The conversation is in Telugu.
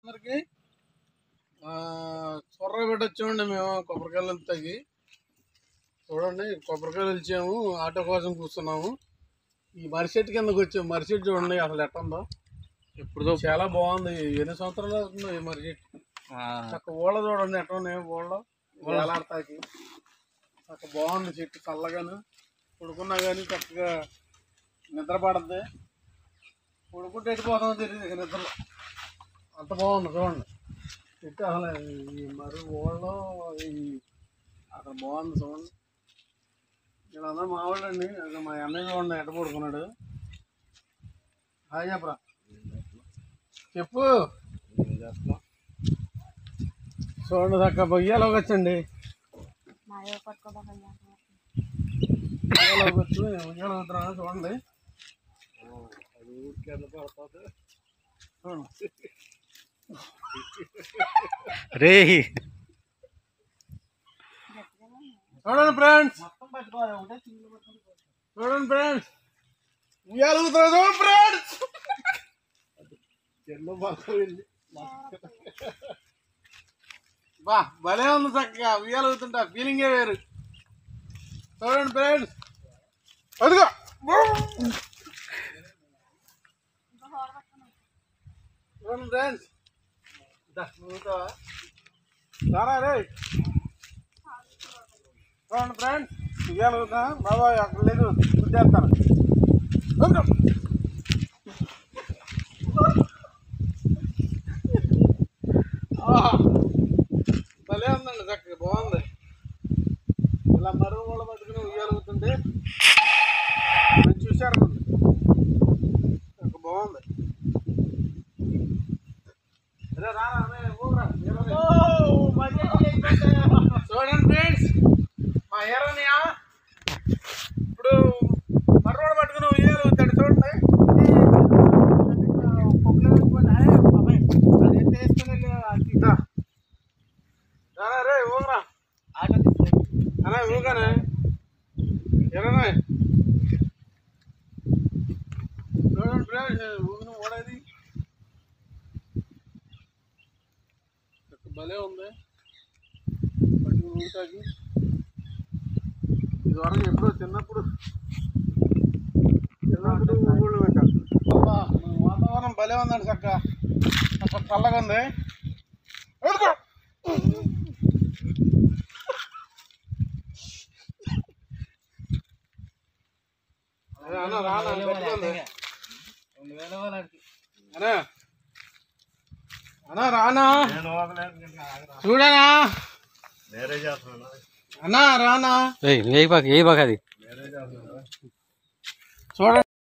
అందరికి చొర్ర పెట్టొచ్చామండి మేము కొబ్బరికాయలు తగ్గి చూడండి. కొబ్బరికాయలు వచ్చాము, ఆటో కోసం కూర్చున్నాము. ఈ మరిచెట్టు కిందకి వచ్చాము. మరిచెట్టు చూడండి అసలు ఎట్టుందో. ఎప్పుడుదో చాలా బాగుంది. ఎన్ని సంవత్సరాలు అవుతుందో ఈ మరిచెట్టు. చక్క ఊళ్ళ చూడండి ఎట్లా ఉన్నాయి. ఊళ్ళో వేలాడతాకి చక్క బాగుంది చెట్టు. చల్లగాను పడుకున్నా కానీ చక్కగా నిద్ర పడద్ది. పడుకుంటే ఎట్టిపోతామో తెలియదు నిద్రలో. అంత బాగుంది చూడండి చెట్టు. అసలు ఈ మరి ఊళ్ళో ఈ అక్కడ బాగుంది చూడండి. వీళ్ళందరూ మా వాళ్ళు అండి. అక్కడ మా అన్నయ్య చూడండి ఎట్ట పడుకున్నాడు. హాయ్ చెప్పరా, చెప్పు. చూడండి చక్క బొయ్యాలోకి వచ్చండి. ఉయ్యాలోకి వచ్చి ఉయ్యాలు అవుతున్నా చూడండి. రే చూడండి ఫ్రెండ్స్, చూడండి ఫ్రెండ్స్, ఉయ్యాలు అవుతున్నా చూడండి ఫ్రెండ్స్. బా భలే ఉంది చక్కగా ఉయ్యాలు అవుతుంటా. ఫీలింగే వేరు. చూడండి ఫ్రెండ్స్, అదిగో చూడండి ఫ్రెండ్స్. సారా రే చూడండి ఫ్రెండ్స్, ఉయ్యాలు అవుతా. బాబాయ్ అక్కడ లేదు, చేస్తాను. భలే ఉందండి చక్కగా బాగుంది. ఇలా మరో వాళ్ళు పట్టుకుని ఉయ్యాలుగుతుంటే మంచి చూశారు. బాగుంది. చూడండి ఫ్రెండ్స్, మా హీరోనియా ఇప్పుడు మర్రోడు పట్టుకుని ఉయ్యాలుగుతాడు చూడండి. రే ఊగరా అనే ఊగానే ఎరనా. చూడండి ఫ్రెండ్స్, ఊగిన ఓడేది భలే ఉంది. పట్టుకుని ఊగుతాకి ఇదివరకు ఎప్పుడో చిన్నప్పుడు ఊళ్ళు పెట్టారు. వాతావరణం భలే ఉందండి చక్క. అక్కడ చల్లగా ఉంది. అన్నా రానా అన్నా రానా చూడనా అన్నా రానా ఏ బాగా అది